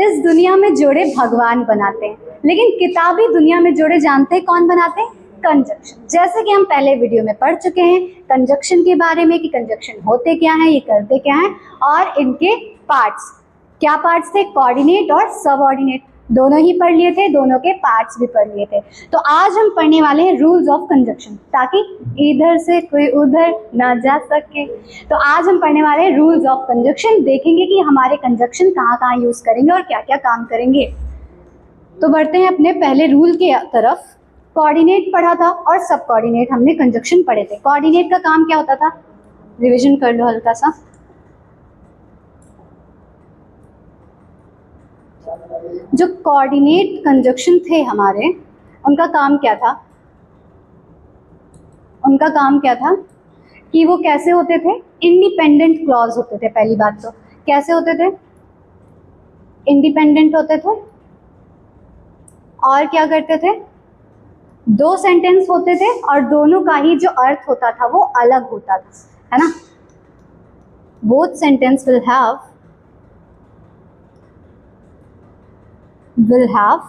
इस दुनिया में जोड़े भगवान बनाते हैं, लेकिन किताबी दुनिया में जोड़े जानते हैं कौन बनाते हैं? कंजक्शन। जैसे कि हम पहले वीडियो में पढ़ चुके हैं कंजक्शन के बारे में कि कंजक्शन होते क्या हैं, ये करते क्या हैं, और इनके पार्ट्स क्या पार्ट्स थे? कोऑर्डिनेट और सबऑर्डिनेट, दोनों ही पढ़ लिए थे, दोनों के पार्ट्स भी पढ़ लिए थे। तो आज हम पढ़ने वाले हैं रूल्स ऑफ कंजक्शन, ताकि इधर से कोई उधर ना जा सके। तो आज हम पढ़ने वाले हैं रूल्स ऑफ कंजक्शन, देखेंगे कि हमारे कंजक्शन कहाँ कहाँ यूज करेंगे और क्या क्या काम करेंगे। तो बढ़ते हैं अपने पहले रूल के तरफ। कोऑर्डिनेट पढ़ा था और सब कोऑर्डिनेट हमने कंजक्शन पढ़े थे। कोऑर्डिनेट का काम क्या होता था? रिविजन कर लो हल्का सा। जो कोऑर्डिनेट कंजक्शन थे हमारे, उनका काम क्या था? उनका काम क्या था कि वो कैसे होते थे? इंडिपेंडेंट क्लॉज होते थे। पहली बात तो कैसे होते थे? इंडिपेंडेंट होते थे। और क्या करते थे? दो सेंटेंस होते थे और दोनों का ही जो अर्थ होता था वो अलग होता था, है ना? Both sentence will have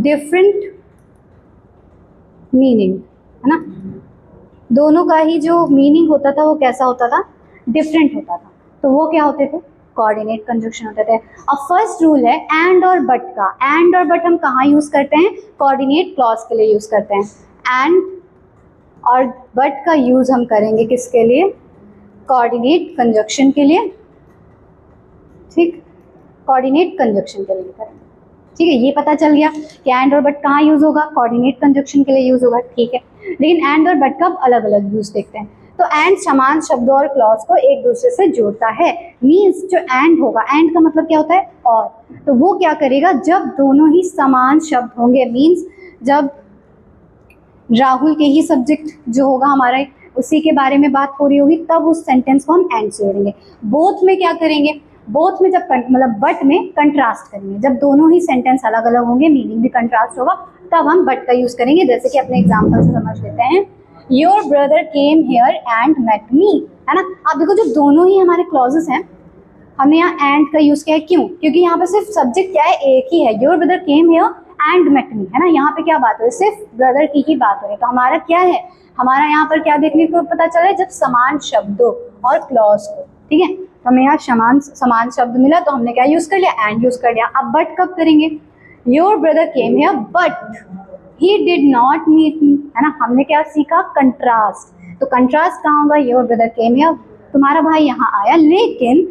different meaning, है ना? दोनों का ही जो मीनिंग होता था वो कैसा होता था? डिफरेंट होता था। तो वो क्या होते थे? कोऑर्डिनेट कंजक्शन होते थे। अब फर्स्ट रूल है एंड और बट का। एंड और बट हम कहाँ यूज करते हैं? कोऑर्डिनेट क्लॉज के लिए यूज करते हैं। एंड और बट का यूज हम करेंगे किसके लिए? कोऑर्डिनेट कंजक्शन के लिए। ठीक, कोऑर्डिनेट कंजक्शन के लिए करेंगे। ठीक है, ये पता चल गया कि एंड और बट कहाँ यूज होगा? कोऑर्डिनेट कंजक्शन के लिए यूज होगा। ठीक है, लेकिन एंड और बट का अलग अलग यूज देखते हैं। तो एंड समान शब्दों और क्लॉज को एक दूसरे से जोड़ता है। मीन्स जो एंड होगा, एंड का मतलब क्या होता है? और। तो वो क्या करेगा? जब दोनों ही समान शब्द होंगे, मीन्स जब राहुल के ही सब्जेक्ट जो होगा हमारा, उसी के बारे में बात हो रही होगी, तब उस सेंटेंस को हम एंड से जोड़ेंगे। बोथ में क्या करेंगे? बोथ में जब मतलब बट में कंट्रास्ट करेंगे। जब दोनों ही सेंटेंस अलग अलग होंगे, मीनिंग भी कंट्रास्ट होगा, तब हम बट का यूज करेंगे। जैसे कि अपने एग्जांपल से समझ लेते हैं। Your brother came here and met me, है ना? आप देखो जो दोनों ही हमारे क्लॉजेस हैं, हमने यहाँ एंड का यूज किया है। क्यों? क्योंकि यहाँ पे सिर्फ सब्जेक्ट क्या है? एक ही है, your brother came here and met me, है ना? यहाँ पे क्या बात हो रही है? सिर्फ ब्रदर की ही बात हो रही है। तो हमारा क्या है? हमारा यहाँ पर क्या देखने को पता चल रहा है? जब समान शब्दों और क्लॉज को, ठीक है, हमें यहाँ समान शब्द मिला तो हमने क्या यूज कर लिया? एंड यूज कर लिया। अब बट कब करेंगे? Your brother came here but he did not meet me, है ना? हमने क्या सीखा? कंट्रास्ट। तो कंट्रास्ट कहाँ होगा? योर ब्रदर केम हियर, तुम्हारा भाई यहाँ आया, लेकिन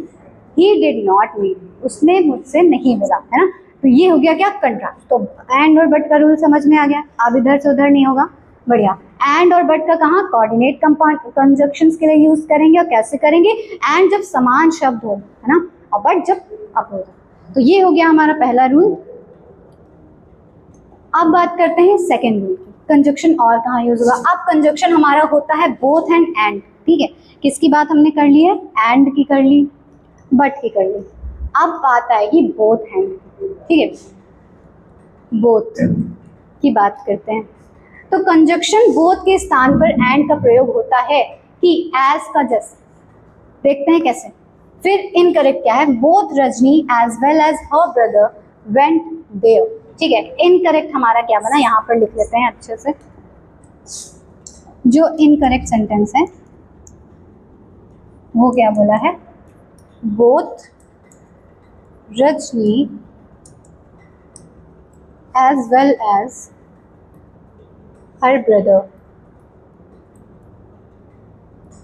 ही डिड नॉट मीट, उसने मुझसे नहीं मिला, है ना? तो ये हो गया क्या? कंट्रास्ट। तो एंड और बट का रूल समझ में आ गया। अब इधर से उधर नहीं होगा। बढ़िया। एंड और बट का कहाँ? कोऑर्डिनेट कंजक्शंस के लिए यूज करेंगे। और कैसे करेंगे? एंड जब समान शब्द हो, है ना, और बट जब अपोजिट। तो ये हो गया हमारा पहला रूल। अब बात करते हैं सेकेंड रूल की। कंजक्शन और कहाँ यूज होगा? अब कंजक्शन हमारा होता है बोथ एंड। ठीक है, किसकी बात हमने कर ली है? एंड की कर ली, बट की कर ली। अब बात आएगी बोथ एंड, ठीक है, बोथ की बात करते हैं। तो कंजक्शन बोथ के स्थान पर एंड का प्रयोग होता है कि एज का जैसे। देखते हैं कैसे। फिर इनकरेक्ट क्या है? Both Rajni as well as her brother went there. ठीक है, इनकरेक्ट हमारा क्या बना? यहाँ पर लिख लेते हैं अच्छे से। जो इनकरेक्ट सेंटेंस है वो क्या बोला है? Both Rajni as well as her brother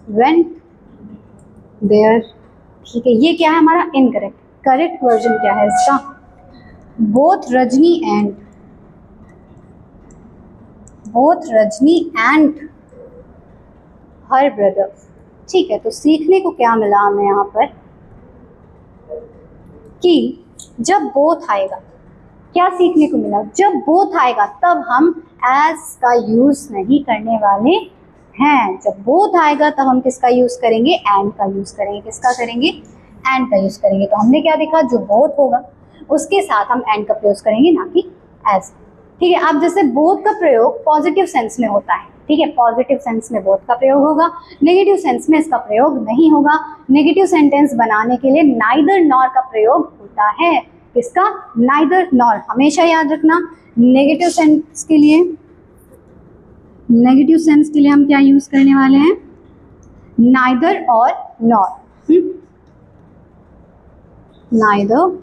went there. ठीक है, ये क्या है हमारा? इनकरेक्ट। करेक्ट वर्जन क्या है इसका? Both Rajni and her brother. ठीक है, तो सीखने को क्या मिला हमें यहाँ पर कि जब बोथ आएगा, क्या सीखने को मिला? जब बोथ आएगा तब हम एज का यूज नहीं करने वाले हैं। जब बोथ आएगा तब हम किसका यूज करेंगे? एंड का यूज करेंगे। किसका करेंगे? एंड का यूज करेंगे। तो हमने क्या देखा? जो बोथ होगा उसके साथ हम एंड का प्रयोग करेंगे, ना कि एज। ठीक है, अब जैसे बोथ का प्रयोग पॉजिटिव सेंस में होता है, ठीक है, पॉजिटिव सेंस में बोथ का प्रयोग होगा, नेगेटिव सेंस में इसका प्रयोग नहीं होगा। नेगेटिव सेंटेंस बनाने के लिए नाइदर नॉर का प्रयोग होता है। किसका? नाइदर नॉर, हमेशा याद रखना। नेगेटिव सेंस के लिए, नेगेटिव सेंस के लिए हम क्या यूज करने वाले हैं? नाइदर और नॉर, नाइदर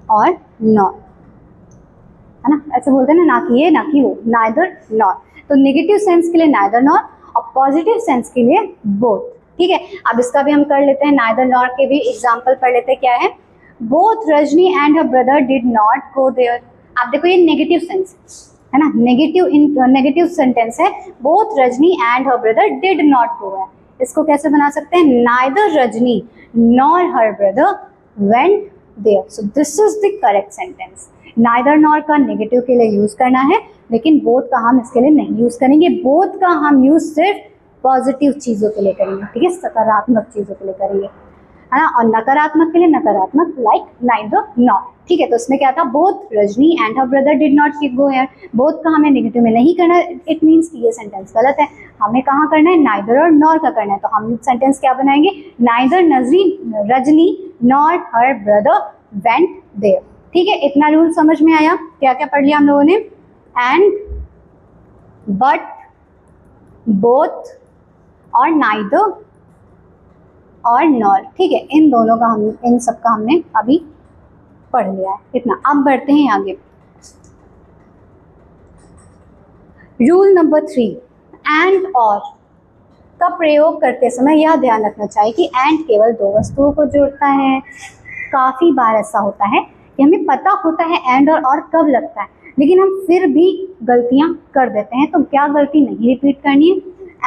और नॉर, है ना, ऐसे बोलते हैं ना कि ये ना कि वो, नाइदर नॉर। तो नेगेटिव सेंस के लिए नाइदर नॉर और पॉजिटिव सेंस के लिए बोथ। ठीक है, अब इसका भी हम कर लेते हैं, नाइदर नॉर के भी एग्जांपल पढ़ लेते हैं। क्या है? Both Rajni and her brother did not go there. आप देखो ये नेगेटिव सेंस है ना, नेगेटिव सेंटेंस है, both Rajni and her brother did not go है। इसको कैसे बना सकते हैं? Neither Rajni nor her brother went there. So this is the correct sentence. Neither nor का नेगेटिव के लिए यूज करना है, लेकिन बोथ का हम इसके लिए नहीं यूज करेंगे। बोथ का हम यूज सिर्फ पॉजिटिव चीजों के लिए करेंगे, ठीक है, सकारात्मक चीजों के लिए करेंगे, है ना। और नकारात्मक के लिए नकारात्मक, लाइक नाइदर नॉर। ठीक है, तो इसमें क्या था? Both Rajni and her brother did not go here. Both का हमें नेगेटिव में नहीं करना, इट मीन्स कि ये सेंटेंस गलत है। हमें कहाँ करना है? नाइदर और नॉर का करना है। तो हम सेंटेंस क्या बनाएंगे? Neither Rajni nor her brother went there. ठीक है, इतना रूल समझ में आया? क्या क्या पढ़ लिया हम लोगों ने? एंड, बट, बोथ और नाइदर और नॉर। ठीक है, इन दोनों का हम, इन सब का हमने अभी पढ़ लिया है इतना। अब बढ़ते हैं आगे। रूल नंबर 3, एंड और का प्रयोग करते समय यह ध्यान रखना चाहिए कि एंड केवल दो वस्तुओं को जोड़ता है। काफी बार ऐसा होता है कि हमें पता होता है एंड और कब लगता है, लेकिन हम फिर भी गलतियां कर देते हैं। तो क्या गलती नहीं रिपीट करनी है?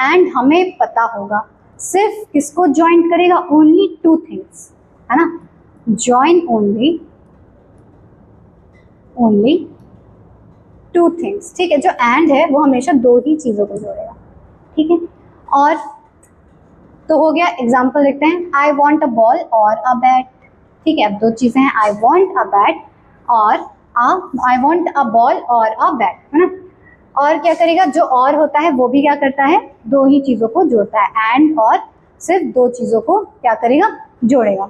एंड हमें पता होगा, सिर्फ किसको ज्वाइन करेगा? ओनली टू थिंग्स, है ना, ज्वाइन ओनली टू थिंग्स। ठीक है, जो एंड है वो हमेशा दो ही चीजों को जोड़ेगा। ठीक है, और तो हो गया। एग्जाम्पल देखते हैं, आई वॉन्ट अ बॉल और अ बैट। ठीक है, अब दो चीजें हैं, आई वॉन्ट अ बैट और आई वॉन्ट अ बॉल और अ बैट, है ना। और क्या करेगा? जो और होता है वो भी क्या करता है? दो ही चीजों को जोड़ता है। एंड और सिर्फ दो चीजों को क्या करेगा? जोड़ेगा।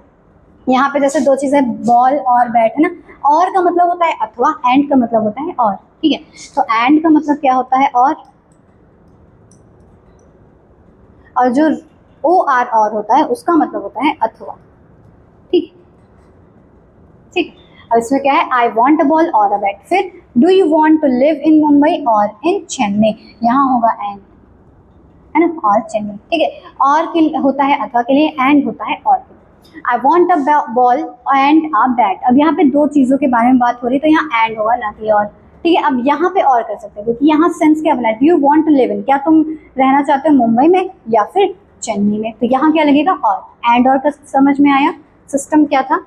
यहाँ पे जैसे दो चीजें बॉल और बैट, है ना। और का मतलब होता है अथवा, एंड का मतलब होता है और। ठीक है, तो एंड का मतलब क्या होता है? और जो और होता है उसका मतलब होता है अथवा। ठीक ठीक, अब इसमें क्या है? आई वॉन्ट अ बॉल और अ बैट। फिर do you want to live in Mumbai और इन चेन्नई, यहाँ होगा एंड, है ना, और चेन्नई। ठीक है, और के होता है अथवा के लिए, एंड होता है और के लिए। I want a ball and a bat. अब यहाँ पे दो चीजों के बारे में बात हो रही है, तो यहाँ एंड होगा ना कि और। ठीक है, अब यहाँ पे और कर सकते हैं, क्योंकि यहाँ सेंस क्या बना है? Do you want to live in, क्या तुम रहना चाहते हो मुंबई में या फिर चेन्नई में? तो यहाँ क्या लगेगा? और। एंड और का समझ में आया सिस्टम क्या था?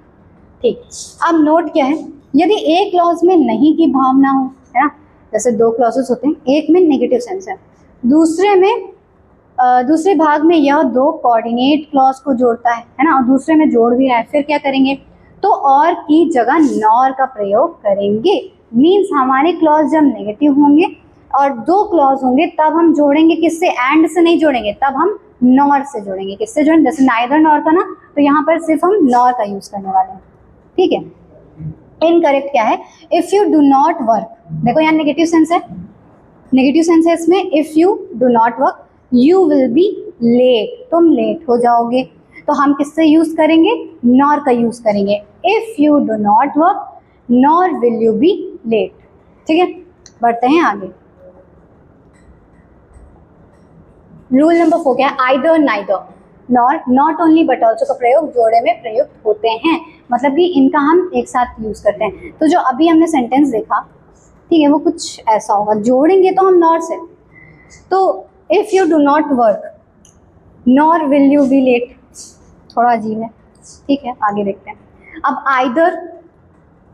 ठीक, अब नोट क्या है? यदि एक क्लॉज में नहीं की भावना हो, है ना, जैसे दो क्लॉजेस होते हैं, एक में नेगेटिव सेंस है, दूसरे में दूसरे भाग में यह दो कोऑर्डिनेट क्लॉज को जोड़ता है ना, और दूसरे में जोड़ भी रहा है, फिर क्या करेंगे? तो और की जगह नॉर का प्रयोग करेंगे। मीन्स हमारे क्लॉज जब नेगेटिव होंगे और दो क्लॉज होंगे, तब हम जोड़ेंगे किससे? एंड से नहीं जोड़ेंगे, तब हम नॉर से जोड़ेंगे। किससे जोड़ेंगे? जैसे नाइदर नॉर था ना, तो यहाँ पर सिर्फ हम नॉर का यूज करने वाले हैं। ठीक है, इनकरेक्ट क्या है? If you do not work, देखो यहाँ नेगेटिव सेंस है, नेगेटिव सेंस है इसमें। If you do not work you will be late, तुम लेट हो जाओगे। तो हम किससे यूज करेंगे? नॉर का यूज करेंगे। If you do not work nor will you be late. ठीक है, बढ़ते हैं आगे। रूल नंबर 4 क्या है? Either neither nor not only but also का प्रयोग जोड़े में प्रयुक्त होते हैं, मतलब कि इनका हम एक साथ यूज करते हैं। तो जो अभी हमने सेंटेंस देखा, ठीक है, वो कुछ ऐसा होगा, जोड़ेंगे तो हम नॉर से। तो if you do not work nor will you be late, थोड़ा अजीब है। ठीक है, आगे देखते हैं। अब आइदर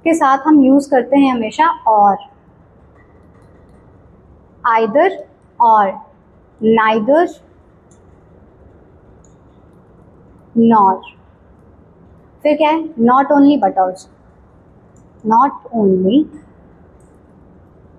के साथ हम यूज करते हैं हमेशा और, आइदर और, नाइदर नॉर। फिर क्या है? Not only but also, not only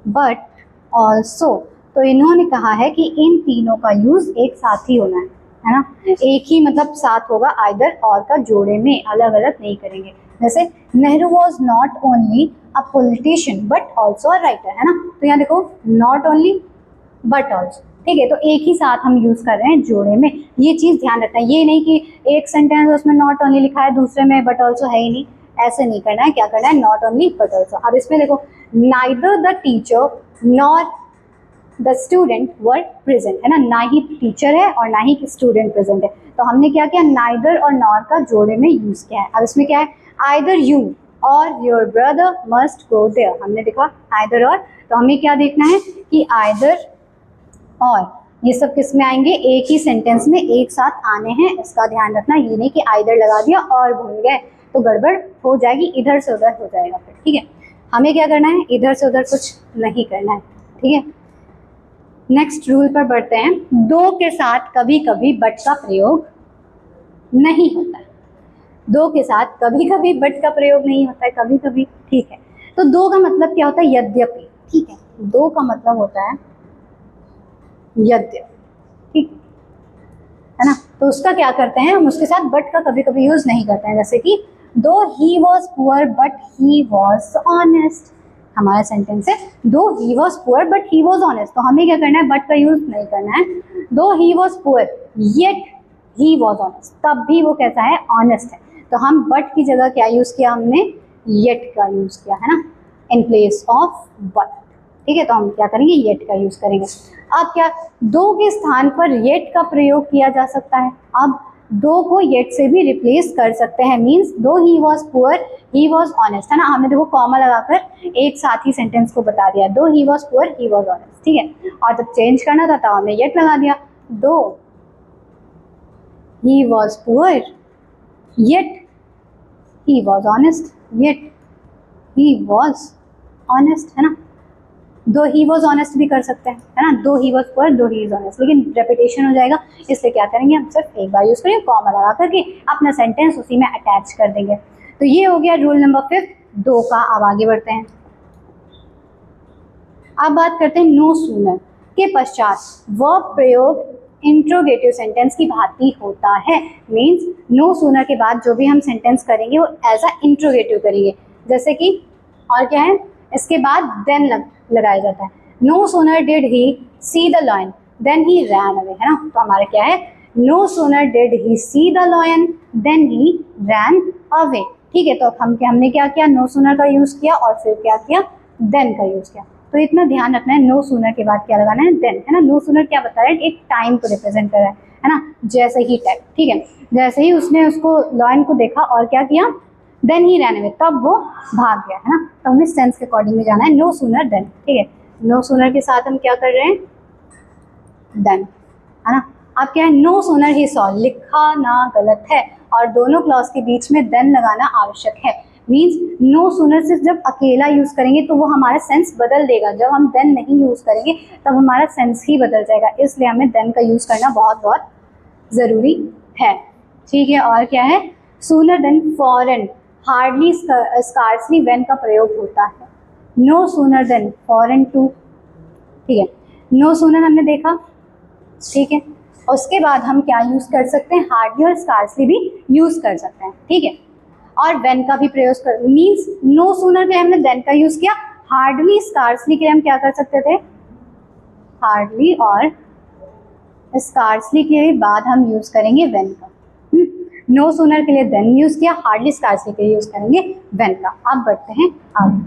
but also. तो इन्होंने कहा है कि इन तीनों का यूज एक साथ ही होना है ना, एक ही मतलब साथ होगा, आइदर और का जोड़े में, अलग अलग नहीं करेंगे। जैसे Nehru was not only a politician but also a writer, है ना, तो यहाँ देखो नॉट ओनली बट ऑल्सो, ठीक है, तो एक ही साथ हम यूज कर रहे हैं जोड़े में, ये चीज ध्यान रखना है। ये नहीं कि एक सेंटेंस उसमें नॉट ओनली लिखा है, दूसरे में बट ऑल्सो है ही नहीं, ऐसे नहीं करना है। क्या करना है, नॉट ओनली बट ऑल्सो। अब इसमें देखो neither the teacher nor the student were present, है ना ही टीचर है और ना ही स्टूडेंट प्रेजेंट है, तो हमने क्या किया, नाइदर और नॉर का जोड़े में यूज किया है। अब इसमें क्या है, आइदर यू और your brother must go there, हमने देखा आइदर और, तो हमें क्या देखना है कि आइदर और ये सब किस में आएंगे, एक ही सेंटेंस में एक साथ आने हैं, इसका ध्यान रखना। ये नहीं कि आइदर लगा दिया और भूल गए तो गड़बड़ हो जाएगी, इधर से उधर हो जाएगा फिर, ठीक है। हमें क्या करना है, इधर से उधर कुछ नहीं करना है, ठीक है। नेक्स्ट रूल पर बढ़ते हैं। दो के साथ कभी कभी बट का प्रयोग नहीं होता है, दो के साथ कभी कभी बट का प्रयोग नहीं होता है, कभी कभी, ठीक है। तो दो का मतलब क्या होता है, यद्यपि, ठीक है, दो का मतलब होता है यद्यपि, ठीक है ना, तो उसका क्या करते हैं हम, उसके साथ बट का कभी कभी यूज नहीं करते हैं। जैसे कि दो he was poor but he was honest, हमारा सेंटेंस है दो he was poor but he was honest, तो हमें क्या करना है, बट का यूज नहीं करना है। दो he was poor yet he was honest, तब भी वो कैसा है, ऑनेस्ट है, तो हम बट की जगह क्या यूज किया, हमने येट का यूज किया, है ना, इन प्लेस ऑफ बट, ठीक है। तो हम क्या करेंगे, येट का यूज करेंगे। अब क्या, दो के स्थान पर येट का प्रयोग किया जा सकता है, अब दो को येट से भी रिप्लेस कर सकते हैं, मीन्स दो he was poor he was honest, है ना, हमने देखो कॉमा लगाकर एक साथ ही सेंटेंस को बता दिया, दो he was poor he was honest, ठीक है। और जब चेंज करना था तब हमने येट लगा दिया, दो he was poor yet he was honest, yet he was honest, है ना, दो ही वॉज ऑनेस्ट भी कर सकते हैं, है ना, दो ही वॉज पुअर दो ही इज ऑनेस्ट, लेकिन रेपिटेशन हो जाएगा, इसलिए क्या करेंगे, हम सिर्फ एक बार यूज करेंगे, कॉमा लगा करके अपना सेंटेंस उसी में अटैच कर देंगे। तो ये हो गया रूल नंबर 5 दो का। अब आगे बढ़ते हैं, अब बात करते हैं नो सूनर के पश्चात वर्ब प्रयोग इंट्रोगेटिव सेंटेंस की भांति होता है, मीन्स नो सूनर के बाद जो भी हम सेंटेंस करेंगे वो एज अ इंट्रोगेटिव करेंगे, जैसे कि और क्या है, इसके बाद देन लगाया जाता है। No sooner did he see the lion then he ran away, है ना, तो हमारा क्या है, no sooner did he see the lion then he ran away, ठीक है। तो हमने क्या किया, नो सूनर का यूज किया और फिर क्या किया, देन का यूज किया। तो इतना ध्यान रखना है, नो सूनर के बाद क्या लगाना है, देन, है ना। नो सूनर क्या बता रहा है, एक टाइम को रिप्रेजेंट कर रहा है ना, जैसे ही टाइम, ठीक है, जैसे ही उसने उसको लॉयन को देखा और क्या किया, देन ही रैन अवे, तब वो भाग गया, है ना। तो हमें सेंस के अकॉर्डिंग में जाना है, नो सूनर देन, ठीक है। नो सूनर के साथ हम क्या कर रहे हैं, देन, है ना। अब क्या है, नो सूनर ही सॉ, लिखा ना गलत है और दोनों क्लॉज के बीच में देन लगाना आवश्यक है, मीन्स नो सूनर सिर्फ जब अकेला यूज करेंगे तो वो हमारा सेंस बदल देगा, जब हम देन नहीं यूज करेंगे तब हमारा सेंस ही बदल जाएगा, इसलिए हमें देन का यूज करना बहुत बहुत जरूरी है, ठीक है। और क्या है, सूनर देन फॉरन हार्डली स्कार्सली व्हेन का प्रयोग होता है, नो सूनर देन फॉरन टू, ठीक है। नो सूनर हमने देखा, ठीक है, उसके बाद हम क्या यूज कर सकते हैं, हार्डली और स्कार्सली भी यूज कर सकते हैं, ठीक है। और व्हेन का भी प्रयोग कर, मीन्स नो सूनर के हमने देन का यूज किया, हार्डली स्कार्सली के हम क्या कर सकते थे, हार्डली और स्कार्सली के बाद हम यूज करेंगे व्हेन का, नो सूनर के लिए देन यूज किया, हार्डली स्कार्सली के लिए यूज करेंगे व्हेन का। अब बढ़ते हैं आगे।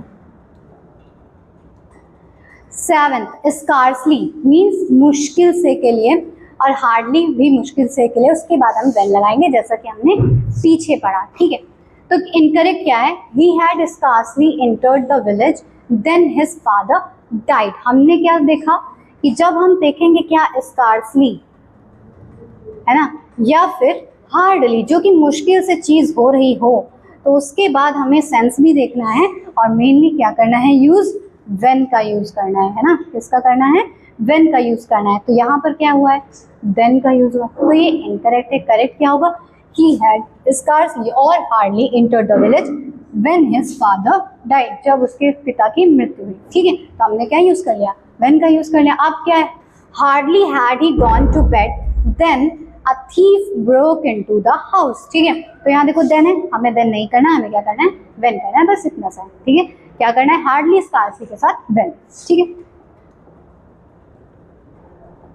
7th स्कार्सली मीन्स मुश्किल से के लिए और हार्डली भी मुश्किल से के लिए, उसके बाद हम व्हेन लगाएंगे जैसा कि हमने पीछे पढ़ा, ठीक है। तो इनकरेक्ट क्या है, he had scarcely entered the village then his father died, हमने क्या देखा कि जब हम देखेंगे क्या स्कार्सली, है ना, या फिर हार्डली जो कि मुश्किल से चीज हो रही हो, तो उसके बाद हमें सेंस भी देखना है और मेनली क्या करना है, यूज व्हेन का यूज करना है ना, किसका करना है, व्हेन का यूज करना है। तो यहाँ पर क्या हुआ है, देन का यूज हुआ, तो ये इनकरेक्ट है। करेक्ट क्या होगा, ही हैड स्कार्सली और hardly entered the village when his father died, जब उसके पिता की मृत्यु हुई, ठीक है। तो हमने क्या यूज कर लिया, व्हेन का यूज कर लिया। अब क्या है, hardly had he gone to bed then a thief broke into the house. ठीक है, तो यहाँ देखो देन है, हमें देन नहीं करना है, हमें क्या करना है, व्हेन करना है, बस इतना सा है। ठीक है, क्या करना है, हार्डली स्कार्सली के साथ व्हेन। ठीक है,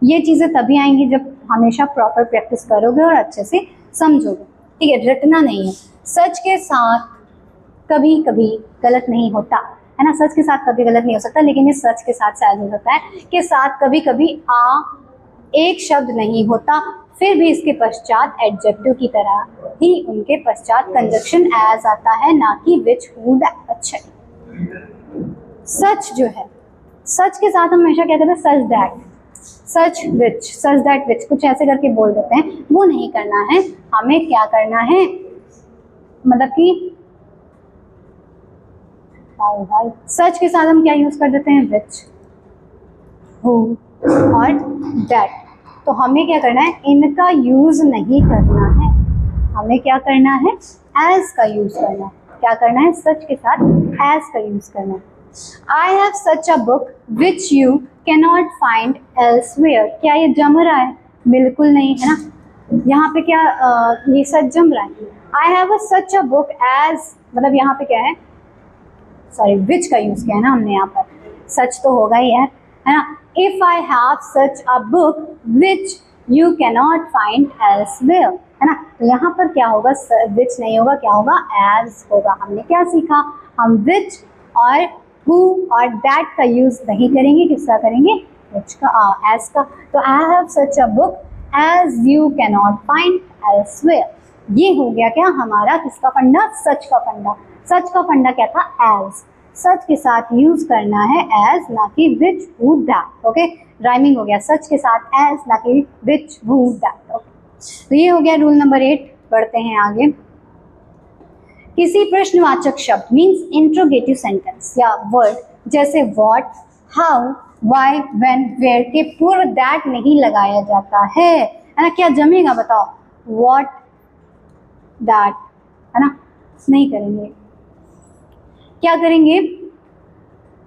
ये चीजें तभी आएंगी जब हमेशा प्रॉपर प्रैक्टिस करोगे और अच्छे से समझोगे। ठीक है, रटना नहीं है। सच के साथ कभी कभी गलत नहीं होता है ना, सच के साथ कभी गलत नहीं हो सकता, लेकिन ये सच के साथ शायद हो सकता है कि साथ कभी कभी आ एक शब्द नहीं होता, फिर भी इसके पश्चात एडजेक्टिव की तरह ही उनके पश्चात कंजक्शन एज आता है, ना कि विच, हु, दैट। अच्छा, सच जो है, सच के साथ हम हमेशा क्या कहते हैं, such that, such which, such that which, कुछ ऐसे करके बोल देते हैं, वो नहीं करना है। हमें क्या करना है, मतलब कि सच के साथ हम क्या यूज कर देते हैं, विच, हु और दैट। तो हमें क्या करना है, इनका यूज नहीं करना है, हमें क्या करना है, एज का यूज करना है। क्या करना है, सच के साथ एज का यूज करना है। I have such a book which you cannot find elsewhere. क्या ये जम रहा है, बिल्कुल नहीं है ना, यहाँ पे क्या ये सच जम रहा है। I have such a book as, मतलब यहाँ पे क्या है, सॉरी विच का यूज किया है ना हमने यहाँ पर, सच तो होगा ही यार, है ना। If I have such a book which you cannot find elsewhere, है ना, तो यहाँ पर क्या होगा, विच नहीं होगा, क्या होगा, एज होगा। हमने क्या सीखा, हम विच और हु और दैट का यूज नहीं करेंगे, किसका करेंगे, विच का, एज का। तो I have such a book as you cannot find elsewhere, ये हो गया क्या हमारा, किसका फंडा, सच का फंडा। सच का फंडा क्या था, एज, सच के साथ यूज करना है एज, ना कि विच, हु, दैट। ओके, राइमिंग हो गया, सच के साथ एज, ना कि विच, हु, दैट। ओके, तो ये हो गया रूल नंबर 8। बढ़ते हैं आगे। किसी प्रश्नवाचक शब्द मीन्स इंट्रोगेटिव सेंटेंस या वर्ड जैसे what, how, why, when, where के पूर्व दैट नहीं लगाया जाता है ना। क्या जमेगा बताओ, व्हाट, दैट, है ना, नहीं करेंगे। क्या करेंगे,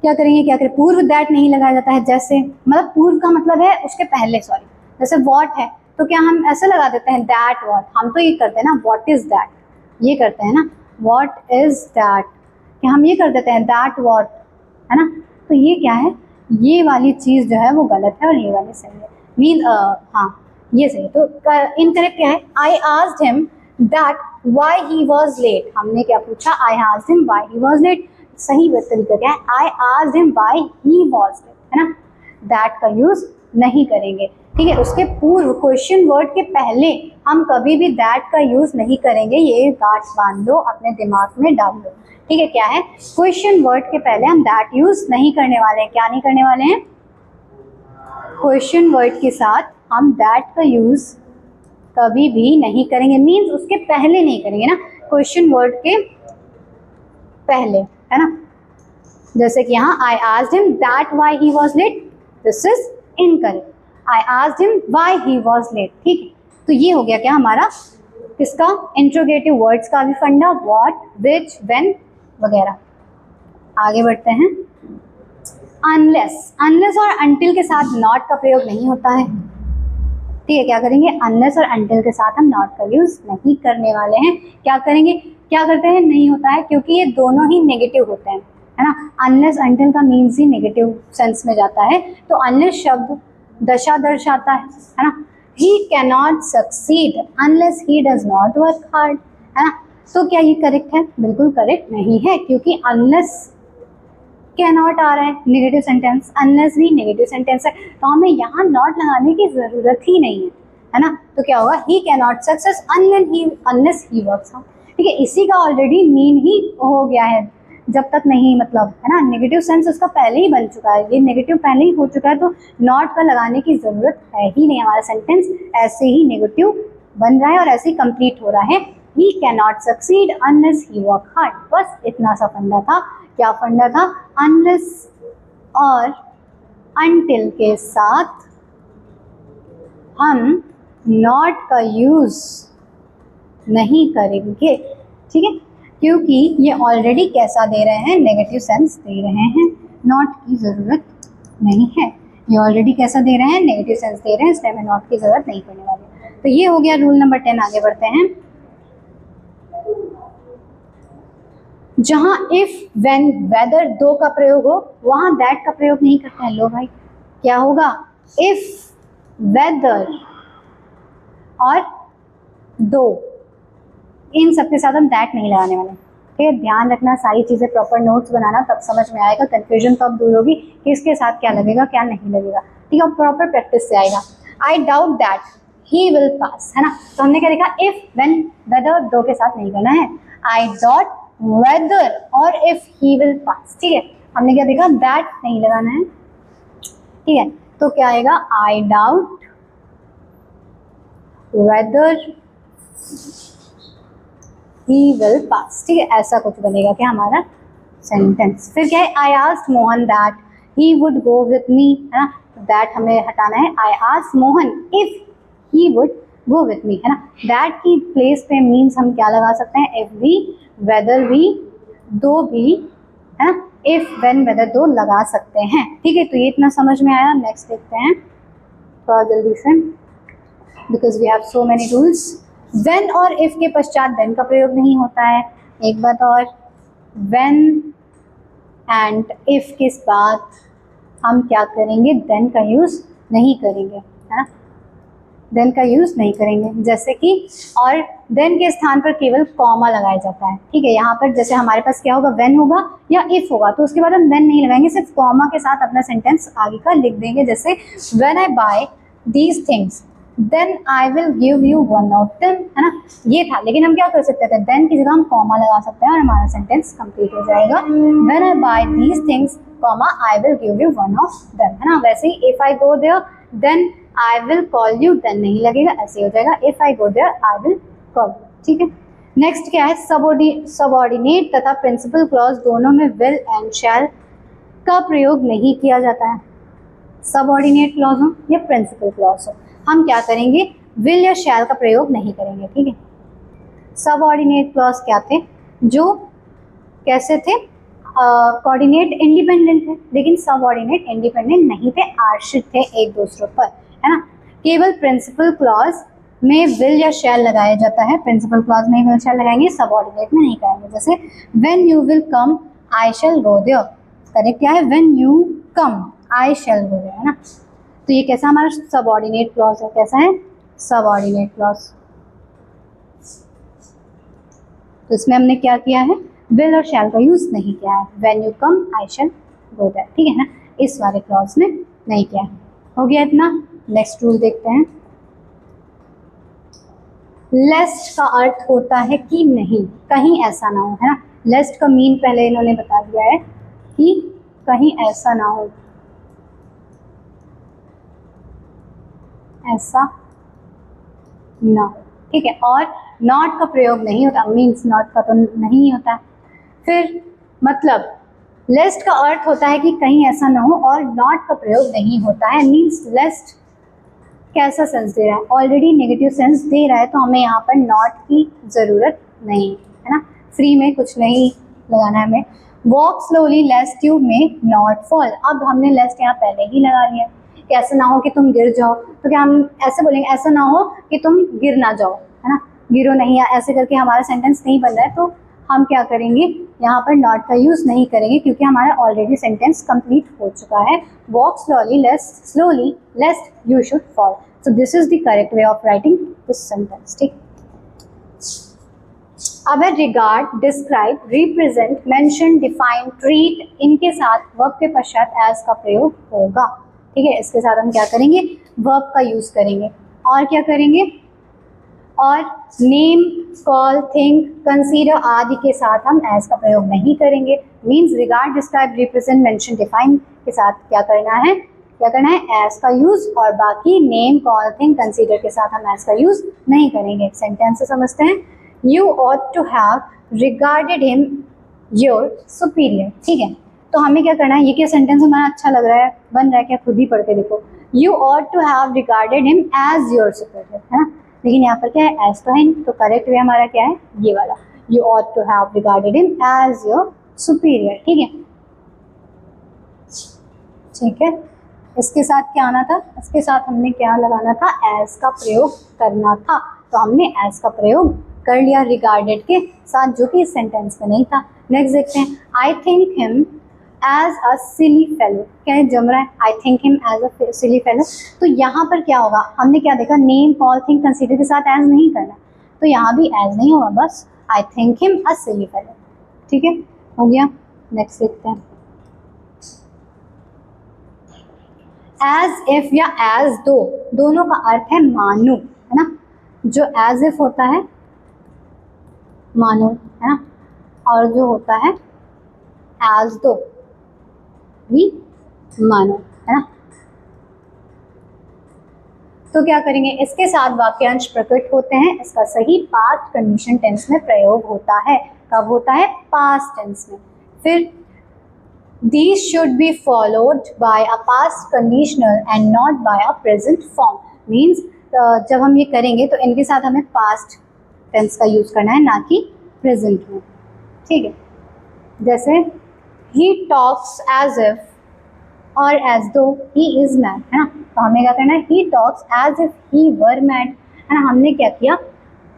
क्या करेंगे, क्या करें, पूर्व दैट नहीं लगाया जाता है। जैसे मतलब पूर्व का मतलब है उसके पहले, सॉरी, जैसे व्हाट है तो क्या हम ऐसे लगा देते हैं दैट व्हाट, हम तो ये करते हैं ना, व्हाट इज दैट, ये करते हैं ना, व्हाट इज दैट, क्या हम ये कर देते हैं दैट व्हाट, है ना। तो ये क्या है, ये वाली चीज़ जो है वो गलत है और ये वाली सही है। मीन हाँ, ये सही है। तो इनकरेक्ट क्या है, I asked him that why he was late, हमने क्या पूछा, I asked him why he was late. सही तरीका क्या है, I asked him why he was late, है ना, दैट का यूज नहीं करेंगे। ठीक है, उसके पूर्व क्वेश्चन वर्ड के पहले हम कभी भी दैट का यूज नहीं करेंगे, ये गांठ बांध लो, अपने दिमाग में डाल लो। ठीक है, क्या है, क्वेश्चन वर्ड के पहले हम दैट यूज नहीं करने वाले हैं। क्या नहीं करने वाले हैं, क्वेश्चन वर्ड के साथ हम दैट का यूज कभी भी नहीं करेंगे, मीन्स उसके पहले नहीं करेंगे ना, क्वेश्चन वर्ड के पहले, है ना। जैसे कि यहाँ I asked him that why he was late, this is incorrect. I asked him why he was late. ठीक है, तो ये हो गया क्या हमारा, किसका, इंट्रोगेटिव वर्ड्स का भी फंडा, व्हाट, विच, व्हेन वगैरह। आगे बढ़ते हैं। अनलेस, अनलेस और अनटिल के साथ नॉट का प्रयोग नहीं होता है। ठीक है, क्या करेंगे, अनलेस और अनटिल के साथ हम नॉट का यूज नहीं करने वाले हैं। क्या करेंगे, क्या करते हैं, नहीं होता है, क्योंकि ये दोनों ही नेगेटिव होते हैं, है ना। अनलेस अनटिल का मीन्स ही नेगेटिव सेंस में जाता है, तो अनलेस शब्द दशा दर्शाता है ना। ही can not succeed unless he does not work hard, है ना। तो क्या ये करेक्ट है, बिल्कुल करेक्ट नहीं है, क्योंकि अनलेस कैन नॉट आ रहा है, नेगेटिव सेंटेंस, अनलेस भी नेगेटिव सेंटेंस है, तो हमें यहाँ नॉट लगाने की जरूरत ही नहीं है ना। तो क्या होगा, ही can not success unless he works hard. ठीक है, इसी का ऑलरेडी मीन ही हो गया है, जब तक नहीं, मतलब, है ना, नेगेटिव सेंस उसका पहले ही बन चुका है, ये नेगेटिव पहले ही हो चुका है, तो नॉट का लगाने की जरूरत है ही नहीं। हमारा सेंटेंस ऐसे ही नेगेटिव बन रहा है और ऐसे ही कंप्लीट हो रहा है। ही can not succeed unless he work hard, बस इतना सा फंडा था। क्या फंडा था, अनलेस और अनटिल के साथ हम नॉट का यूज नहीं करेंगे। ठीक है, क्योंकि ये ऑलरेडी कैसा दे रहे हैं, नेगेटिव सेंस दे रहे हैं, नॉट की जरूरत नहीं है, ये ऑलरेडी कैसा दे रहे हैं, नेगेटिव सेंस दे रहे हैं, इसलिए हमें नॉट की जरूरत नहीं पड़ने वाली। तो ये हो गया रूल नंबर 10। आगे बढ़ते हैं। जहां इफ व्हेन वेदर दो का प्रयोग हो वहां दैट का प्रयोग नहीं करते हैं। लो भाई, क्या होगा, इफ वेदर और दो, इन सबके साथ हम दैट नहीं लगाने वाले। ठीक है, ध्यान रखना, सारी चीजें प्रॉपर नोट्स बनाना, तब समझ में आएगा, कंफ्यूजन तब दूर होगी कि इसके साथ क्या लगेगा क्या नहीं लगेगा। ठीक है, प्रॉपर प्रैक्टिस से आएगा। I doubt that he will pass, है ना। तो हमने क्या देखा, इफ व्हेन वेदर दो के साथ नहीं करना है, आई डाउट वेदर और इफ ही विल पास। ठीक है, हमने क्या देखा, दैट नहीं लगाना है। ठीक है, तो क्या आएगा, I doubt weather he will pass. ठीक है, ऐसा कुछ बनेगा क्या हमारा सेंटेंस। फिर क्या है, I asked Mohan that he would go with me, है ना। दैट हमें हटाना है, I asked Mohan if he would go with me, है ना। दैट की प्लेस पे मीन्स हम क्या लगा सकते हैं, इफ भी, वेदर भी, दो भी, है ना। इफ व्हेन वेदर दो लगा सकते हैं। ठीक है, तो ये इतना समझ में आया। नेक्स्ट देखते हैं थोड़ा जल्दी से, because we have so many rules. When और इफ के पश्चात देन का प्रयोग नहीं होता है। एक बात और, व्हेन एंड इफ के बाद हम क्या करेंगे, देन का यूज नहीं करेंगे, है ना। देन का यूज नहीं करेंगे, जैसे कि, और देन के स्थान पर केवल कॉमा लगाया जाता है। ठीक है, यहाँ पर जैसे हमारे पास क्या होगा, व्हेन होगा या इफ होगा, तो उसके बाद हम देन नहीं लगाएंगे, सिर्फ कॉमा के साथ अपना सेंटेंस आगे का लिख देंगे। जैसे when I buy these things then I will give you one of them, है ना। ये था, लेकिन हम क्या कर सकते थे, देन की जगह हम कॉमा लगा सकते हैं और हमारा सेंटेंस कंप्लीट हो जाएगा। When I buy these things comma I will give you one of them, है ना। वैसे ही if I go there then I will call you, then नहीं लगेगा, ऐसे हो जाएगा, if I go there I will call you. ठीक है, नेक्स्ट क्या है, सबऑर्डिनेट तथा प्रिंसिपल क्लॉज दोनों में विल एंड शैल का प्रयोग नहीं किया जाता है। सबऑर्डिनेट क्लॉज हो या प्रिंसिपल क्लॉज हो, हम क्या करेंगे, विल या शैल का प्रयोग नहीं करेंगे। ठीक है, सबऑर्डिनेट क्लॉज क्या थे, जो कैसे थे, कोऑर्डिनेट इंडिपेंडेंट थे, लेकिन सबऑर्डिनेट इंडिपेंडेंट नहीं थे, आश्रित थे एक दूसरे पर, है ना। केवल प्रिंसिपल क्लॉज में विल या शैल लगाया जाता है, प्रिंसिपल क्लॉज में विल शैल लगाएंगे, सबऑर्डिनेट में नहीं कराएंगे। जैसे when you will come I shall go there, correct क्या है, when you come I shall go there, है ना। तो ये कैसा हमारा सबऑर्डिनेट क्लॉज है, कैसा है, सबऑर्डिनेट क्लॉज। तो इसमें हमने क्या किया है, विल और शैल का यूज नहीं किया है, when you come I shall go there. ठीक है ना, इस वाले क्लॉज में नहीं किया है। हो गया इतना। नेक्स्ट रूल देखते हैं। लेस्ट का अर्थ होता है कि नहीं, कहीं ऐसा ना हो, है ना। लेस्ट का मीन पहले इन्होंने बता दिया है कि कहीं ऐसा ना हो, ऐसा ना हो। ठीक है, और नॉट का प्रयोग नहीं होता, मीन्स नॉट का तो नहीं होता है। फिर मतलब लेस्ट का अर्थ होता है कि कहीं ऐसा ना हो, और नॉट का प्रयोग नहीं होता है, मीन्स लेस्ट कैसा सेंस दे रहा है, ऑलरेडी नेगेटिव सेंस दे रहा है, तो हमें यहाँ पर नॉट की ज़रूरत नहीं है ना। फ्री में कुछ नहीं लगाना है हमें। वॉक स्लोली लेस्ट यू में नॉट फॉल, अब हमने लेस्ट यहाँ पहले ही लगा लिया, कि ऐसा ना हो कि तुम गिर जाओ, तो क्या हम ऐसे बोलेंगे, ऐसा ना हो कि तुम गिर ना जाओ, है ना, गिरो नहीं, ऐसे करके हमारा सेंटेंस नहीं बन रहा है, तो हम क्या करेंगे, यहाँ पर नॉट का यूज़ नहीं करेंगे, क्योंकि हमारा ऑलरेडी सेंटेंस कंप्लीट हो चुका है। Walk slowly लेस्ट you should fall, so this is the correct way of writing this sentence. ठीक, अब है regard, describe, represent, mention, define, treat, इनके साथ वर्ब के पश्चात एज का प्रयोग होगा। ठीक है, इसके साथ हम क्या करेंगे, वर्ब का यूज करेंगे, और क्या करेंगे, और नेम, कॉल, थिंक, कंसीडर आदि के साथ हम एज का प्रयोग नहीं करेंगे। Means regard, describe, represent, mention, define के साथ क्या करना है, एज का यूज, और बाकी नेम, कॉल, थिंक, कंसीडर के साथ हम एज का यूज नहीं करेंगे। सेंटेंस से समझते हैं। You ought to have regarded him your superior। ठीक है, तो हमें क्या करना है, ये क्या सेंटेंस हमारा अच्छा लग रहा है, बन रहा है क्या, खुद ही पढ़ के देखो। You ought to have regarded him as your superior, है ना, लेकिन यहाँ पर क्या है, as तो है नहीं, तो करेक्ट वे हमारा क्या है, ये वाला, You ought to have regarded him as your superior। ठीक है, ठीक है, इसके साथ क्या आना था, इसके साथ हमने क्या लगाना था, एज का प्रयोग करना था, तो हमने एज का प्रयोग कर लिया रिगार्डेड के साथ, जो कि इस सेंटेंस में नहीं था। नेक्स्ट देखते हैं, I think him as a silly fellow, क्या है जम रहा है, I think him as a silly fellow. तो यहाँ पर क्या होगा, हमने क्या देखा, नेम कॉल थिंक कंसीडर के साथ एज नहीं करना, तो यहाँ भी एज नहीं होगा, बस आई think him a silly fellow. ठीक है, हो गया। नेक्स्ट देखते हैं, एज इफ या एज दो, दोनों का अर्थ है मानो, है ना। जो एज इफ होता है मानो, है ना, और जो होता है एज दो भी मानो, है ना। तो क्या करेंगे, इसके साथ वाक्यांश प्रकट होते हैं, इसका सही पास्ट कंडीशन टेंस में प्रयोग होता है। कब होता है, पास्ट टेंस में। फिर these should be followed by a past conditional and not by a present form, means जब हम ये करेंगे तो इनके साथ हमें पास्ट टेंस का यूज करना है, ना कि प्रेजेंट में। ठीक है, जैसे he talks as if और as though he is mad, है ना, तो हमें क्या करना है, he talks as if he were mad, है ना। हमने क्या किया,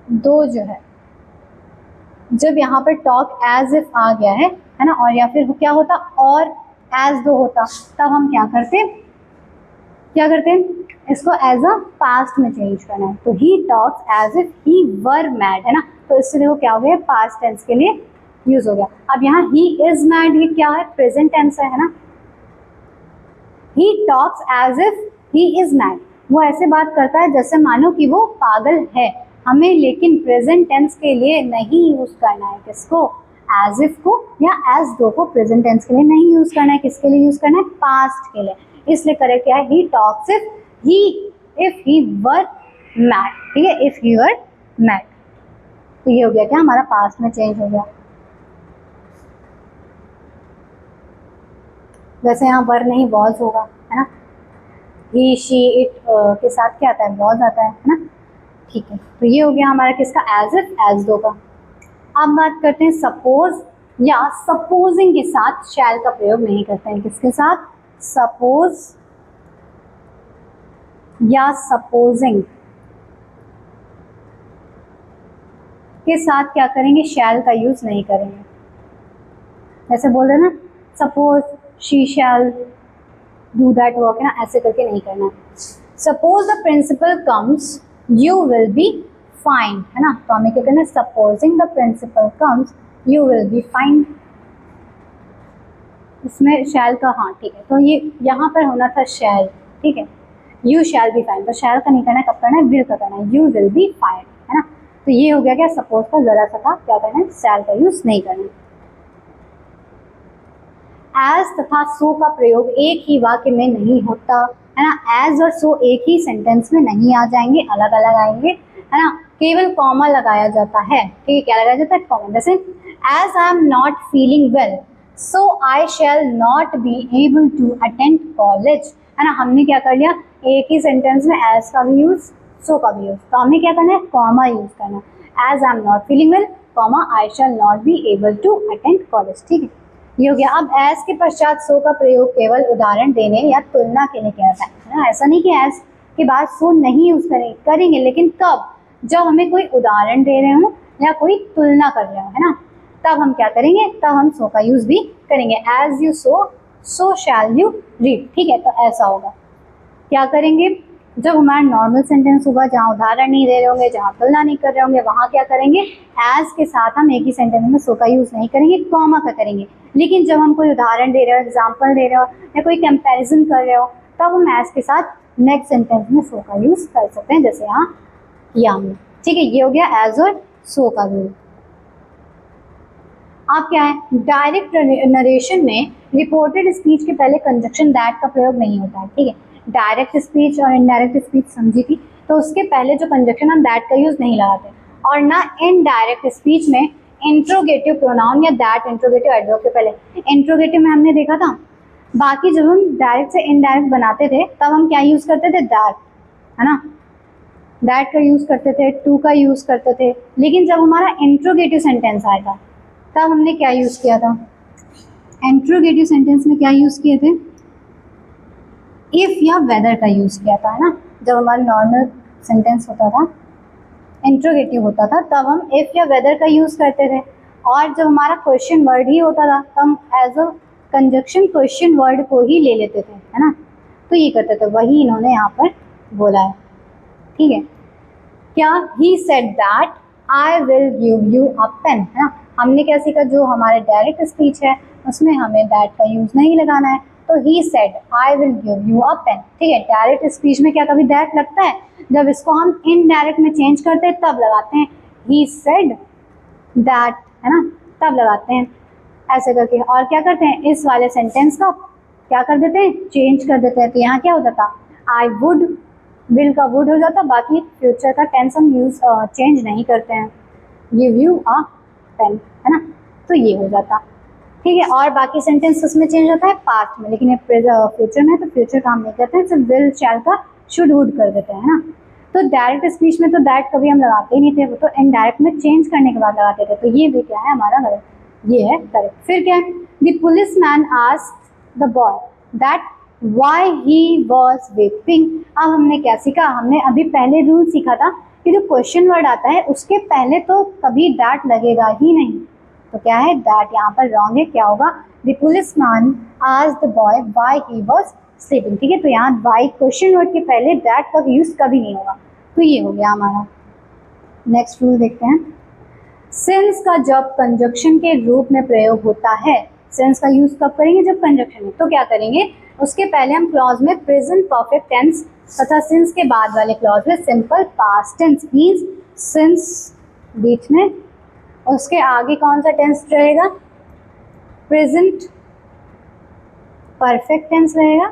दो जो है, जब यहाँ पर टॉक एज इफ आ गया है ना, और या फिर क्या होता और एज दो होता, तब हम क्या करते इसको एज अ पास्ट में चेंज करना है। तो he talks as if he were mad, है ना, तो इससे देखो क्या हो गया, पास्ट टेंस के लिए यूज हो गया। अब यहाँ ही इज मैड, ये क्या है, प्रेजेंट टेंस है ना। He talks as if he is mad, वो ऐसे बात करता है जैसे मानो कि वो पागल है। हमें लेकिन प्रेजेंट टेंस के लिए नहीं यूज करना है, किसको, एज इफ को या एज दो को प्रेजेंट टेंस के लिए नहीं यूज करना है, किसके लिए यूज करना है, पास्ट के लिए। इसलिए करेक्ट क्या है, he talks if he were mad, ठीक है, इफ ही वर मैड। तो ये हो गया क्या, हमारा पास्ट में चेंज हो गया। वैसे यहाँ वर नहीं वॉज होगा, है ना, ही शी इट के साथ क्या आता है, वॉज आता है ना। ठीक है, तो ये हो गया हमारा किसका, एज इफ एज दो का। अब बात करते हैं सपोज या सपोजिंग के साथ शैल का प्रयोग नहीं करते हैं, किसके साथ, सपोज या सपोजिंग के साथ क्या करेंगे, शैल का यूज नहीं करेंगे। जैसे बोल रहे ना, suppose she shall do that work, है ना, ऐसे करके नहीं करना है। Suppose the principal comes you will be fine, है ना, तो हमें क्या करना है, supposing the principal comes you will be fine. इसमें शैल का, हाँ ठीक है, तो ये यहाँ पर होना था शैल, ठीक है, यू शैल बी फाइन, तो शैल का नहीं करना है, कब करना है, विल का करना है, यू विल बी फाइन, है ना। तो ये हो गया क्या, सपोज का जरा सा था, क्या करना है, शैल का यूज नहीं करना है। एज तथा सो का प्रयोग एक ही वाक्य में नहीं होता, है ना। एज और सो एक ही सेंटेंस में नहीं आ जाएंगे, अलग अलग आएंगे, है ना। केवल कॉमा लगाया जाता है, ठीक है, क्या लगाया जाता है, कॉमा। जैसे as I am not feeling well so I shall not be able to attend college, है ना। हमने क्या कर लिया, एक ही सेंटेंस में एज का भी यूज, सो का भी यूज, तो हमें क्या करना है, कॉमा यूज करना है। As I am not feeling well, comma I shall not be able to attend college, ठीक है, ये हो गया। अब एज के पश्चात सो का प्रयोग केवल उदाहरण देने या तुलना के लिए किया जाता है ना। ऐसा नहीं कि एज के बाद सो नहीं यूज करेंगे, लेकिन कब, जब हमें कोई उदाहरण दे रहे हो या कोई तुलना कर रहे हो, है ना, तब हम क्या करेंगे, तब हम सो का यूज भी करेंगे। As you sow shall you reap, ठीक है, तो ऐसा होगा। क्या करेंगे, जब हमारा नॉर्मल सेंटेंस होगा, जहाँ उदाहरण नहीं दे रहे होंगे, जहाँ तुलना नहीं कर रहे होंगे, वहाँ क्या करेंगे, एज के साथ हम एक ही सेंटेंस में सो का यूज नहीं करेंगे, कॉमा का करेंगे। लेकिन जब हम कोई उदाहरण दे रहे हो, एग्जाम्पल दे रहे हो या कोई कंपैरिजन कर रहे हो, तब हम एज के साथ नेक्स्ट सेंटेंस में सो का यूज कर सकते हैं, जैसे यहाँ किया हमने, ठीक है। ये हो गया एज और सो का रूल। अब क्या है, डायरेक्ट नरेशन में रिपोर्टेड स्पीच के पहले कंजक्शन दैट का प्रयोग नहीं होता है, ठीक है। डायरेक्ट स्पीच और इनडायरेक्ट स्पीच समझी थी, तो उसके पहले जो कंजक्शन हम दैट का यूज नहीं लगाते, और ना इनडायरेक्ट स्पीच में इंट्रोगेटिव प्रोनाउन या दैट इंट्रोगेटिव एडवर्ब के पहले। इंट्रोगेटिव में हमने देखा था, बाकी जब हम डायरेक्ट से इनडायरेक्ट बनाते थे तब हम क्या यूज करते थे, दैट, है ना, दैट का यूज करते थे, टू का यूज करते थे। लेकिन जब हमारा इंट्रोगेटिव सेंटेंस आएगा तब हमने क्या यूज किया था, इंट्रोगेटिव सेंटेंस में क्या यूज किए थे, इफ़ या वेदर का यूज़ किया था, है ना। जब हमारा नॉर्मल सेंटेंस होता था, इंट्रोगेटिव होता था, तब हम इफ़ या वेदर का यूज़ करते थे। और जब हमारा क्वेश्चन वर्ड ही होता था, तब हम as a conjunction question word को ही ले लेते थे, है ना। तो ये करते थे, वही इन्होंने यहाँ पर बोला है, ठीक है। क्या he said that I will give you a pen, है ना। हमने क्या सीखा, जो हमारे डायरेक्ट स्पीच है उसमें हमें दैट का यूज़ नहीं लगाना है। तो he said I will give you a pen, ठीक है। डायरेक्ट स्पीच में क्या कभी दैट लगता है? जब इसको हम इनडायरेक्ट में चेंज करते हैं तब लगाते हैं, ही सेड दैट, है ना, तब लगाते हैं ऐसे करके। और क्या करते हैं, इस वाले सेंटेंस का क्या कर देते हैं, चेंज कर देते हैं। तो यहाँ क्या हो जाता, आई वुड, विल का वुड हो जाता, बाकी फ्यूचर का टेंस हम यूज चेंज नहीं करते हैं, गिव यू अ पेन, है ना। तो ये हो जाता, ठीक है। और बाकी सेंटेंस उसमें चेंज होता है पास्ट में, लेकिन ये फ्यूचर में, तो फ्यूचर काम नहीं करते हैं, सिर्फ विल शैल का शुड वुड कर देते हैं, है ना। तो डायरेक्ट स्पीच में तो दैट कभी हम लगाते ही नहीं थे, वो तो इनडायरेक्ट में चेंज करने के बाद लगाते थे। तो ये भी क्या है हमारा गलत, ये है करेक्ट। फिर क्या है, the police man asked the boy that why he was vaping. अब हमने क्या सीखा, हमने अभी पहले रूल सीखा था कि जो क्वेश्चन वर्ड आता है उसके पहले तो कभी दैट लगेगा ही नहीं। तो क्या है, दैट यहाँ पर रॉन्ग है। क्या होगा, the police man asked the boy why he was sleeping, ठीक है। तो यहाँ वाई क्वेश्चन वर्ड के पहले दैट का यूज कभी नहीं होगा। तो ये हो गया हमारा। नेक्स्ट रूल देखते हैं, सिंस का जब कंजक्शन के रूप में प्रयोग होता है, सिंस का यूज कब करेंगे, जब कंजक्शन में। तो क्या करेंगे, उसके पहले हम क्लॉज में प्रेजेंट परफेक्ट टेंस तथा सिंस के बाद वाले क्लॉज में simple past tense, means since बीच में, उसके आगे कौन सा टेंस रहेगा, प्रेजेंट परफेक्ट टेंस रहेगा,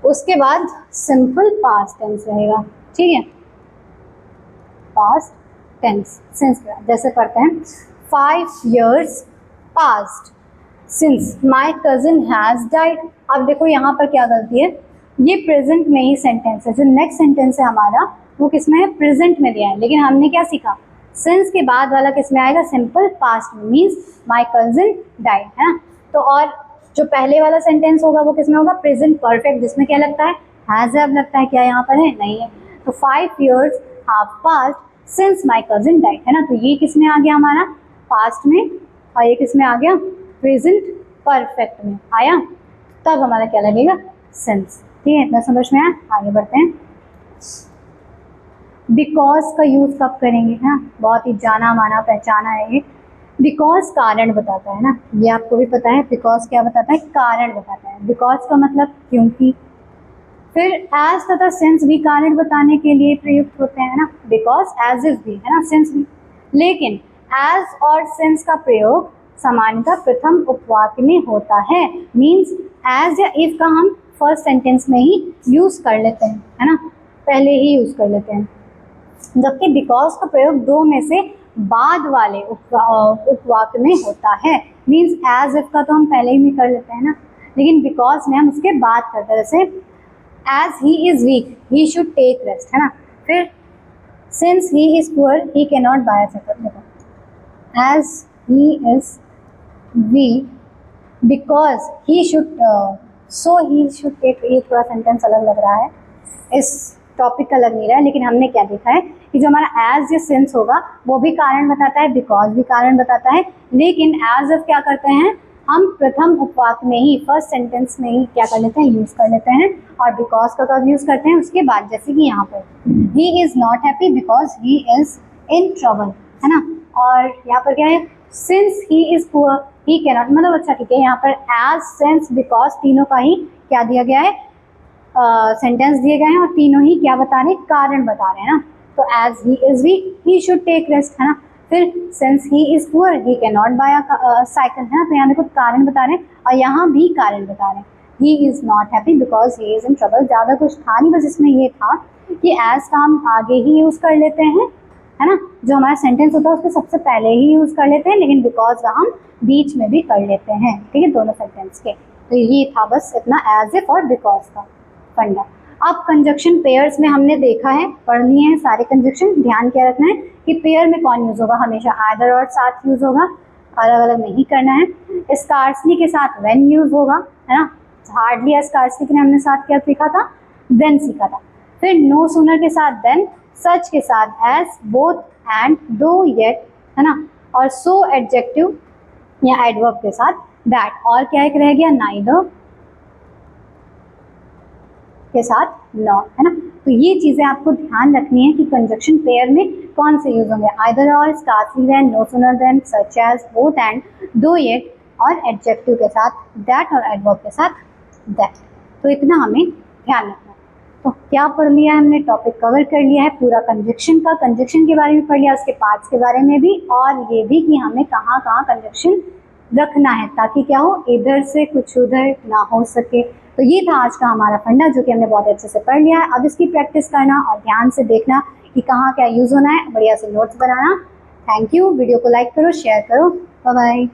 उसके बाद सिंपल पास्ट टेंस रहेगा, ठीक है। पास्ट टेंस सिंस, जैसे पढ़ते हैं 5 years past since my cousin has died. अब देखो यहाँ पर क्या गलती है, ये प्रेजेंट में ही सेंटेंस है, जो नेक्स्ट सेंटेंस है हमारा वो किसमें है, प्रेजेंट में दिया है। लेकिन हमने क्या सीखा, सिंस के बाद वाला किसमें आएगा, सिंपल पास्ट में, मीन्स माई कजिन डाइड, है ना। तो और जो पहले वाला सेंटेंस होगा वो किसमें होगा, प्रेजेंट परफेक्ट, जिसमें क्या लगता है, हैज हैव लगता है। क्या यहाँ पर है, नहीं है। तो 5 years have passed since my cousin died, है ना। तो ये किसमें आ गया हमारा, पास्ट में, और ये किसमें आ गया, प्रेजेंट परफेक्ट में आया। तब हमारा क्या लगेगा, सिंस, ठीक है। इतना समझ में आया, आगे बढ़ते हैं। बिकॉज का यूज कब करेंगे, है ना, बहुत ही जाना माना पहचाना है ये। बिकॉज कारण बताता है ना, ये आपको भी पता है। बिकॉज क्या बताता है, कारण बताता है। बिकॉज का मतलब क्योंकि। फिर एज तथा सिंस भी कारण बताने के लिए प्रयुक्त होते हैं ना, बिकॉज एज इज भी, है ना, सिंस भी। लेकिन एज और सिंस का प्रयोग सामान्यतः प्रथम उपवाक्य में होता है, मीन्स एज या इफ का हम फर्स्ट सेंटेंस में ही यूज कर लेते हैं, है ना, पहले ही यूज कर लेते हैं। जबकि बिकॉज का प्रयोग दो में से बाद वाले उपवाक्य में होता है, मीन्स एज इफ का तो हम पहले ही में कर लेते हैं ना, लेकिन बिकॉज में हम उसके बाद करते हैं। जैसे as he is weak he should take rest, है ना। फिर since he is poor he can not buy a cycle, देखो as he is weak because he should, so he should take, ये थोड़ा सेंटेंस अलग लग रहा है, इस टॉपिक का लग नहीं रहा है। लेकिन हमने क्या देखा है कि जो हमारा एज या सिंस होगा वो भी कारण बताता है, बिकॉज भी कारण बताता है। लेकिन एज इफ क्या करते हैं, हम प्रथम उपवाक्य में ही, फर्स्ट सेंटेंस में ही क्या कर लेते हैं, यूज कर लेते हैं। और बिकॉज का कब यूज करते हैं, उसके बाद, जैसे कि यहाँ पर he is not happy because he is in trouble, है ना। और यहाँ पर क्या है, since he is poor he can not, मतलब अच्छा ठीक है, यहाँ पर एज सिंस बिकॉज तीनों का ही क्या दिया गया है, सेंटेंस दिए गए हैं, और तीनों ही क्या बता रहे हैं, कारण बता रहे हैं ना। तो as he is weak he should take rest, है ना। फिर since he is poor he can not buy a cycle, है ना। तो यहाँ देखो कारण बता रहे हैं और यहाँ भी कारण बता रहे हैं। He is not happy because he is in trouble, ज़्यादा कुछ था नहीं, बस इसमें ये था कि एज का हम आगे ही यूज़ कर लेते हैं, है ना, जो हमारा सेंटेंस होता है उसको सबसे पहले ही यूज़ कर लेते हैं, लेकिन बिकॉज का हम बीच में भी कर लेते हैं, ठीक है, दोनों सेंटेंस के। तो ये था बस इतना एज इफ और बिकॉज का फंडा। अब कंजक्शन पेयर्स में हमने देखा है, पढ़ लिए हैं सारे कंजक्शन। ध्यान क्या रखना है कि पेयर में कौन यूज होगा, हमेशा आइदर और साथ यूज होगा, अलग अलग नहीं करना है। स्कार्सली के साथ व्हेन यूज होगा, है ना। हार्डली या स्कार्सली के लिए हमने साथ क्या सीखा था, देन सीखा था। फिर नो सूनर के साथ देन, सच के साथ as, both and, though yet, है ना, और सो एडजेक्टिव या एडवर्ब के साथ दैट, और क्या एक रह गया, नाइदर के साथ नॉट, है ना। तो ये चीजें आपको ध्यान रखनी है कि कंजक्शन पेयर में कौन से यूज होंगे, either or, scarcely then, no sooner than, such as, both and, though yet, और एडजेक्टिव के साथ दैट और एडवर्ब के साथ दैट। तो इतना हमें ध्यान रखना है। तो क्या पढ़ लिया है हमने, टॉपिक कवर कर लिया है पूरा कंजक्शन का, कंजक्शन के बारे में पढ़ लिया, उसके पार्ट्स के बारे में भी, और ये भी कि हमें कहाँ कहाँ कंजक्शन रखना है ताकि क्या हो, इधर से कुछ उधर ना हो सके। तो ये था आज का हमारा फंडा जो कि हमने बहुत अच्छे से पढ़ लिया है। अब इसकी प्रैक्टिस करना और ध्यान से देखना कि कहाँ क्या यूज होना है, बढ़िया से notes banana. Thank you, video को लाइक करो, शेयर करो, बाय बाय।